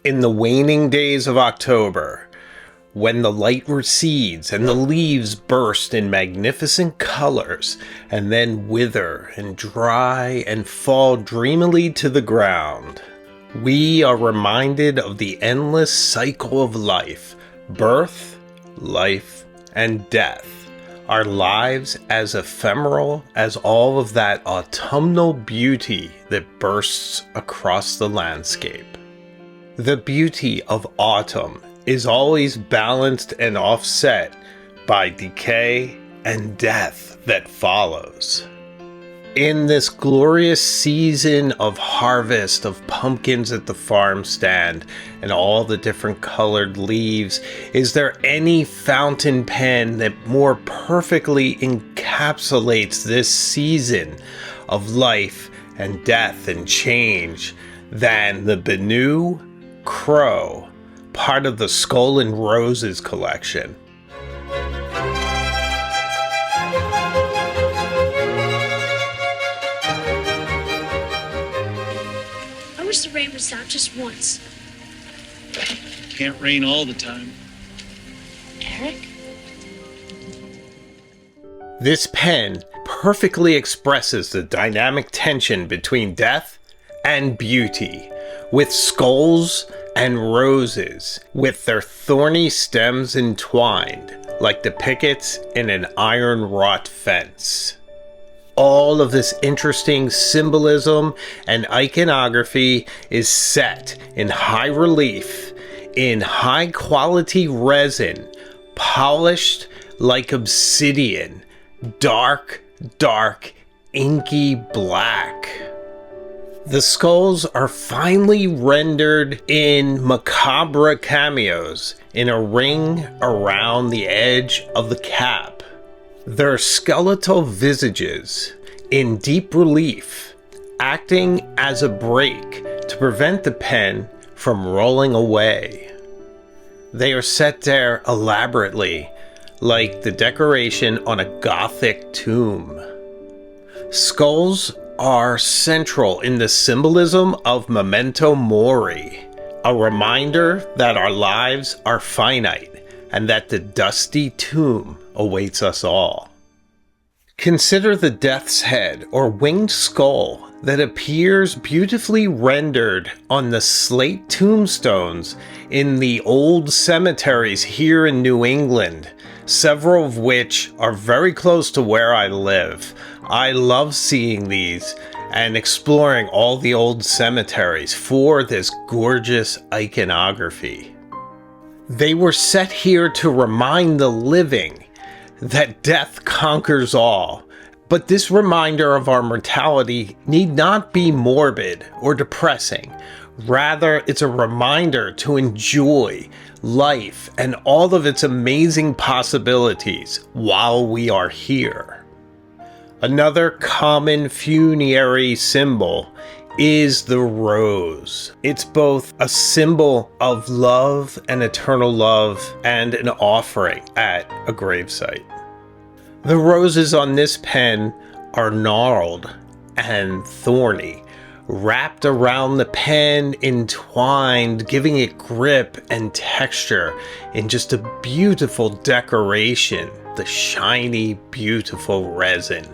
In the waning days of October, when the light recedes and the leaves burst in magnificent colors and then wither and dry and fall dreamily to the ground, we are reminded of the endless cycle of life, birth, life, and death. Our lives as ephemeral as all of that autumnal beauty that bursts across the landscape. The beauty of autumn is always balanced and offset by decay and death that follows. In this glorious season of harvest of pumpkins at the farm stand and all the different colored leaves, is there any fountain pen that more perfectly encapsulates this season of life and death and change than the Benu Crow, part of the Skull and Roses collection? The rain would stop just once. Can't rain all the time. Eric? This pen perfectly expresses the dynamic tension between death and beauty, with skulls and roses, with their thorny stems entwined, like the pickets in an iron-wrought fence. All of this interesting symbolism and iconography is set in high relief, in high quality resin, polished like obsidian, dark, inky black. The skulls are finely rendered in macabre cameos in a ring around the edge of the cap. Their skeletal visages in deep relief, acting as a brake to prevent the pen from rolling away. They are set there elaborately, like the decoration on a Gothic tomb. Skulls are central in the symbolism of memento mori, a reminder that our lives are finite and that the dusty tomb awaits us all. Consider the death's head or winged skull that appears beautifully rendered on the slate tombstones in the old cemeteries here in New England, several of which are very close to where I live. I love seeing these and exploring all the old cemeteries for this gorgeous iconography. They were set here to remind the living that death conquers all, but this reminder of our mortality need not be morbid or depressing. Rather, it's a reminder to enjoy life and all of its amazing possibilities while we are here. Another common funerary symbol is the rose. It's both a symbol of love and eternal love and an offering at a gravesite. The roses on this pen are gnarled and thorny, wrapped around the pen, entwined, giving it grip and texture in just a beautiful decoration, the shiny, beautiful resin.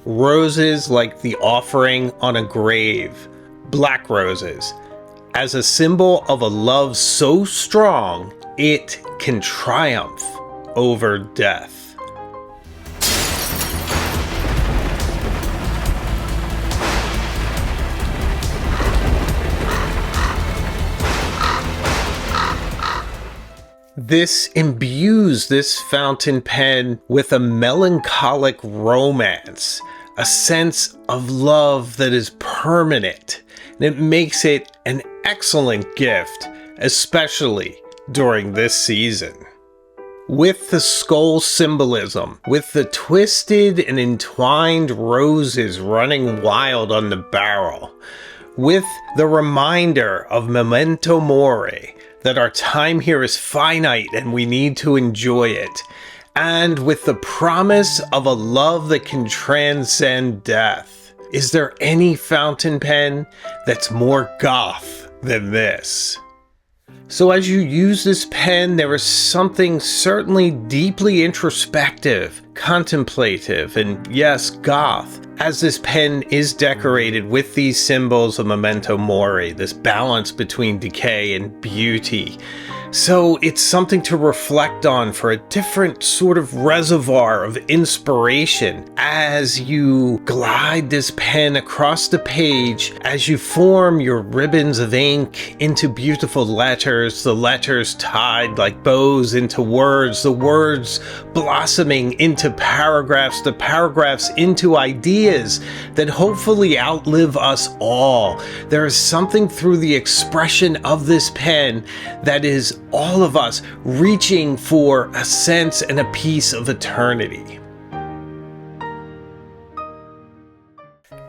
Roses like the offering on a grave, black roses, as a symbol of a love so strong it can triumph over death. This imbues this fountain pen with a melancholic romance, a sense of love that is permanent, and it makes it an excellent gift, especially during this season. With the skull symbolism, with the twisted and entwined roses running wild on the barrel, with the reminder of memento mori, that our time here is finite and we need to enjoy it, and with the promise of a love that can transcend death. Is there any fountain pen that's more goth than this? So as you use this pen, there is something certainly deeply introspective, contemplative, and yes, goth, as this pen is decorated with these symbols of memento mori, this balance between decay and beauty. So it's something to reflect on for a different sort of reservoir of inspiration as you glide this pen across the page, as you form your ribbons of ink into beautiful letters, the letters tied like bows into words, the words blossoming into paragraphs, the paragraphs into ideas that hopefully outlive us all. There is something through the expression of this pen that is all of us reaching for a sense and a piece of eternity.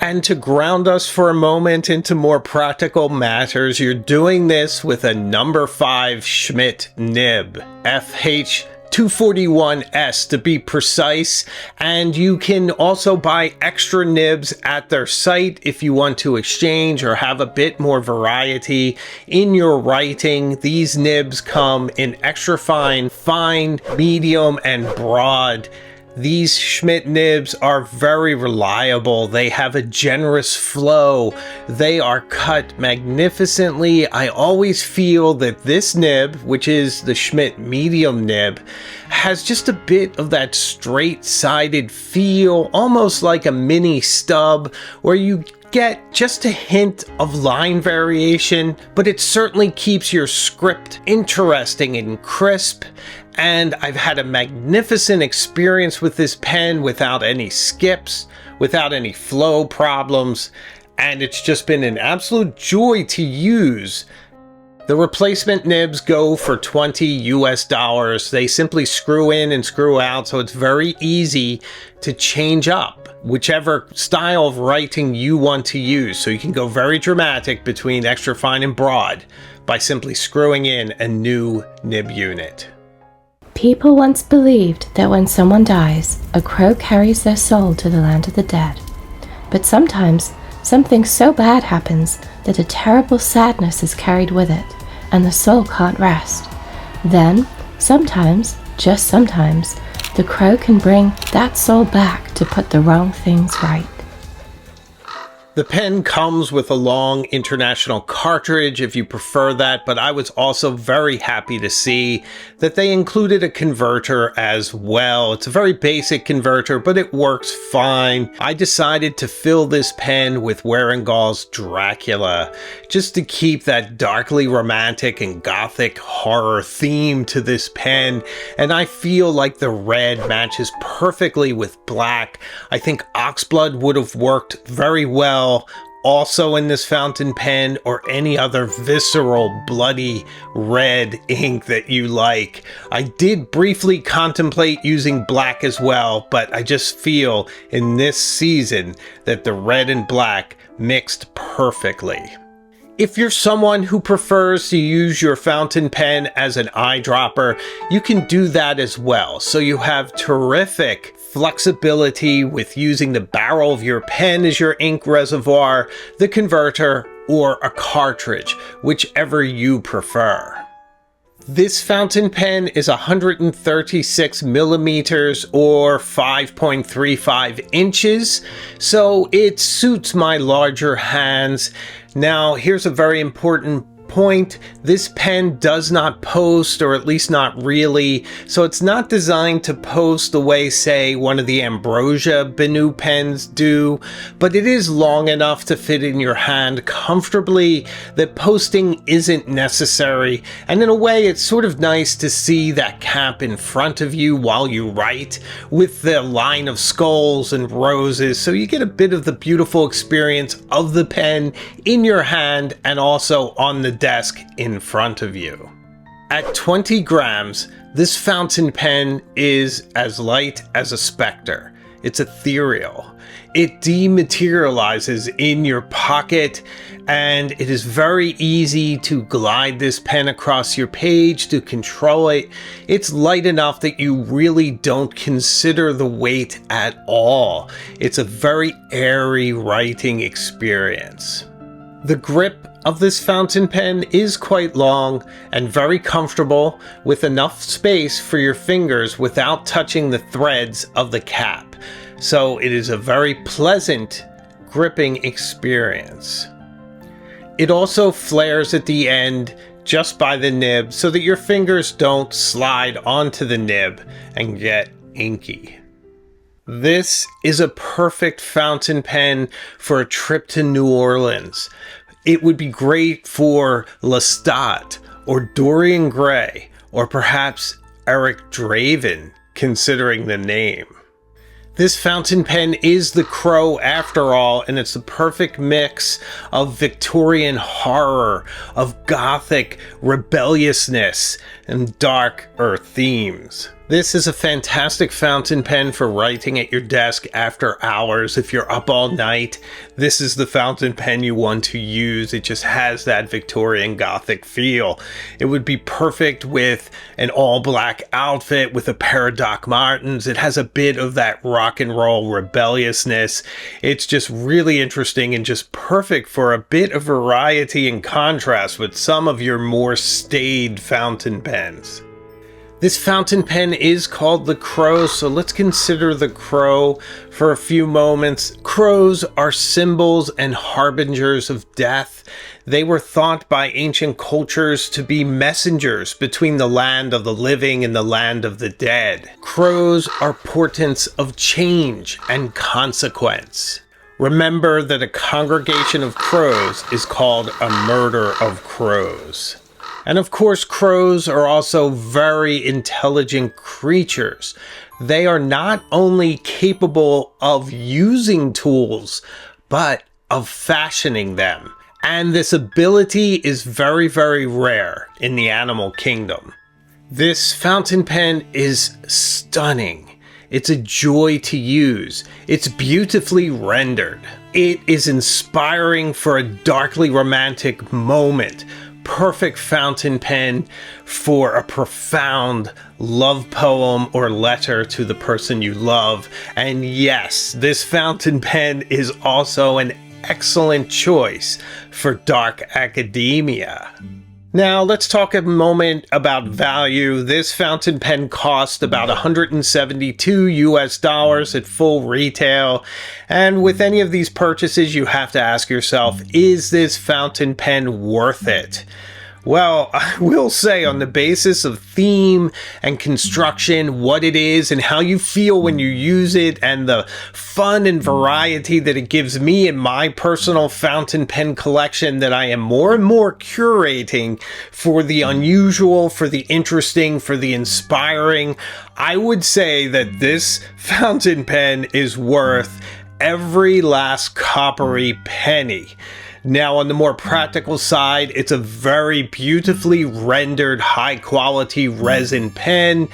And to ground us for a moment into more practical matters, you're doing this with a number 5 Schmidt nib, FH 241S to be precise, and you can also buy extra nibs at their site if you want to exchange or have a bit more variety in your writing. These nibs come in extra fine, fine, medium, and broad. These Schmidt nibs are very reliable. They have a generous flow. They are cut magnificently. I always feel that this nib, which is the Schmidt medium nib, has just a bit of that straight-sided feel, almost like a mini stub, where you get just a hint of line variation, but it certainly keeps your script interesting and crisp. And I've had a magnificent experience with this pen without any skips, without any flow problems, and it's just been an absolute joy to use. The replacement nibs go for $20 US. They simply screw in and screw out, so it's very easy to change up whichever style of writing you want to use. So you can go very dramatic between extra fine and broad by simply screwing in a new nib unit. People once believed that when someone dies, a crow carries their soul to the land of the dead. But sometimes, something so bad happens that a terrible sadness is carried with it, and the soul can't rest. Then, sometimes, just sometimes, the crow can bring that soul back to put the wrong things right. The pen comes with a long international cartridge if you prefer that, but I was also very happy to see that they included a converter as well. It's a very basic converter, but it works fine. I decided to fill this pen with Warengall's Dracula, just to keep that darkly romantic and gothic horror theme to this pen, and I feel like the red matches perfectly with black. I think Oxblood would have worked very well also in this fountain pen, or any other visceral, bloody red ink that you like. I did briefly contemplate using black as well, but I just feel in this season that the red and black mixed perfectly. If you're someone who prefers to use your fountain pen as an eyedropper, you can do that as well. So you have terrific flexibility with using the barrel of your pen as your ink reservoir, the converter, or a cartridge, whichever you prefer. This fountain pen is 136 millimeters or 5.35 inches, so it suits my larger hands. Now, here's a very important point. This pen does not post, or at least not really, so it's not designed to post the way, say, one of the Ambrosia Benu pens do, but it is long enough to fit in your hand comfortably that posting isn't necessary, and in a way it's sort of nice to see that cap in front of you while you write with the line of skulls and roses, so you get a bit of the beautiful experience of the pen in your hand and also on the desk in front of you. At 20 grams, this fountain pen is as light as a specter. It's ethereal. It dematerializes in your pocket, and it is very easy to glide this pen across your page, to control it. It's light enough that you really don't consider the weight at all. It's a very airy writing experience. The grip of this fountain pen is quite long and very comfortable, with enough space for your fingers without touching the threads of the cap. So it is a very pleasant gripping experience. It also flares at the end just by the nib so that your fingers don't slide onto the nib and get inky. This is a perfect fountain pen for a trip to New Orleans. It would be great for Lestat or Dorian Gray or perhaps Eric Draven, considering the name. This fountain pen is the Crow after all, and it's the perfect mix of Victorian horror, of Gothic rebelliousness, and darker themes. This is a fantastic fountain pen for writing at your desk after hours. If you're up all night, this is the fountain pen you want to use. It just has that Victorian Gothic feel. It would be perfect with an all-black outfit with a pair of Doc Martens. It has a bit of that rock and roll rebelliousness. It's just really interesting and just perfect for a bit of variety and contrast with some of your more staid fountain pens. This fountain pen is called the Crow, so let's consider the Crow for a few moments. Crows are symbols and harbingers of death. They were thought by ancient cultures to be messengers between the land of the living and the land of the dead. Crows are portents of change and consequence. Remember that a congregation of crows is called a murder of crows. And of course, crows are also very intelligent creatures. They are not only capable of using tools, but of fashioning them. And this ability is very, very rare in the animal kingdom. This fountain pen is stunning. It's a joy to use. It's beautifully rendered. It is inspiring for a darkly romantic moment. Perfect fountain pen for a profound love poem or letter to the person you love. And yes, this fountain pen is also an excellent choice for dark academia. Now let's talk a moment about value. This fountain pen cost about $172 at full retail. And with any of these purchases, you have to ask yourself, is this fountain pen worth it? Well, I will say on the basis of theme and construction, what it is and how you feel when you use it, and the fun and variety that it gives me in my personal fountain pen collection that I am more and more curating for the unusual, for the interesting, for the inspiring, I would say that this fountain pen is worth every last coppery penny. Now, on the more practical side, it's a very beautifully rendered, high-quality resin pen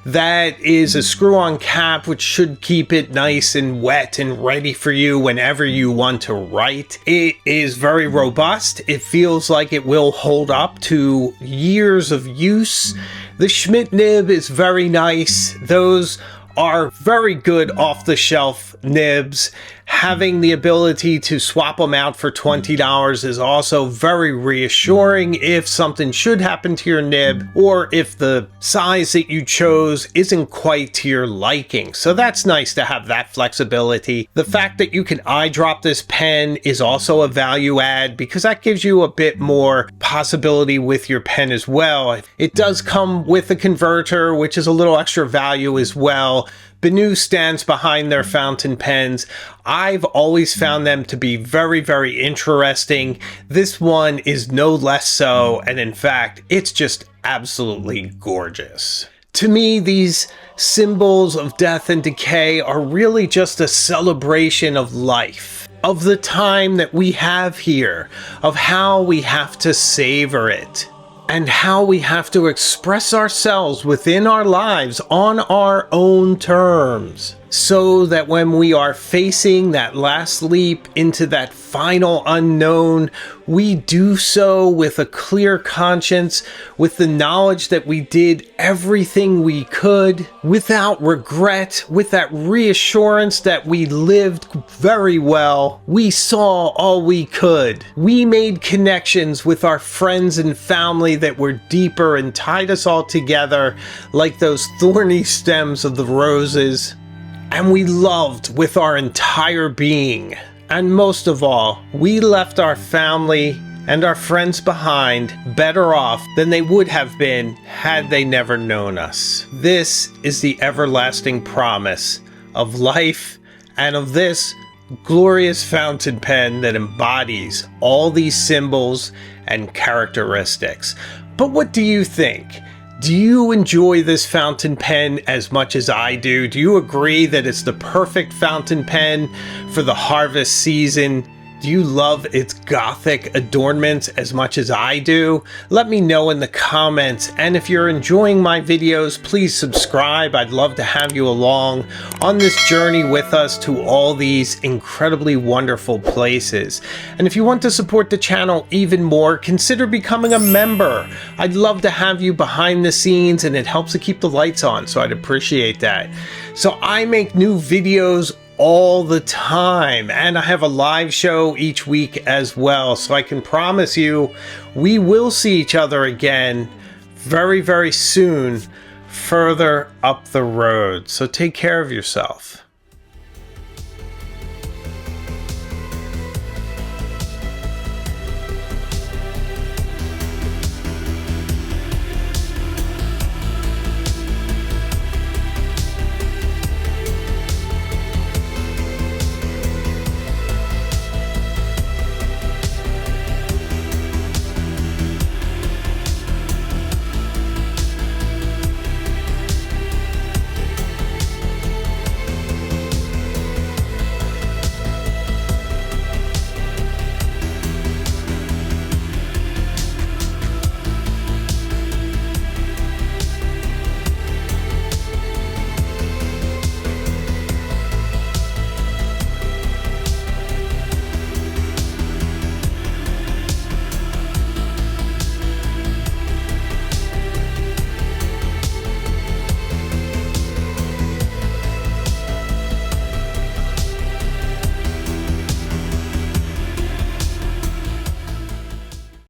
that is a screw-on cap, which should keep it nice and wet and ready for you whenever you want to write. It is very robust. It feels like it will hold up to years of use. The Schmidt nib is very nice. Those are very good off-the-shelf nibs. Having the ability to swap them out for $20 is also very reassuring if something should happen to your nib, or if the size that you chose isn't quite to your liking. So that's nice to have that flexibility. The fact that you can eyedrop this pen is also a value add, because that gives you a bit more possibility with your pen as well. It does come with a converter, which is a little extra value as well. Benu stands behind their fountain pens. I've always found them to be very, very interesting. This one is no less so, and in fact, it's just absolutely gorgeous. To me, these symbols of death and decay are really just a celebration of life, of the time that we have here, of how we have to savor it, and how we have to express ourselves within our lives on our own terms. so that when we are facing that last leap into that final unknown, we do so with a clear conscience, with the knowledge that we did everything we could, without regret, with that reassurance that we lived very well. We saw all we could. We made connections with our friends and family that were deeper and tied us all together like those thorny stems of the roses. And we loved with our entire being. And most of all, we left our family and our friends behind better off than they would have been had they never known us. This is the everlasting promise of life and of this glorious fountain pen that embodies all these symbols and characteristics. But what do you think? Do you enjoy this fountain pen as much as I do? Do you agree that it's the perfect fountain pen for the harvest season? Do you love its Gothic adornments as much as I do? Let me know in the comments, and if you're enjoying my videos, please subscribe. I'd love to have you along on this journey with us to all these incredibly wonderful places. And if you want to support the channel even more, consider becoming a member. I'd love to have you behind the scenes, and it helps to keep the lights on, so I'd appreciate that. So I make new videos all the time, and I have a live show each week as well, so I can promise you we will see each other again very, very soon further up the road. So take care of yourself.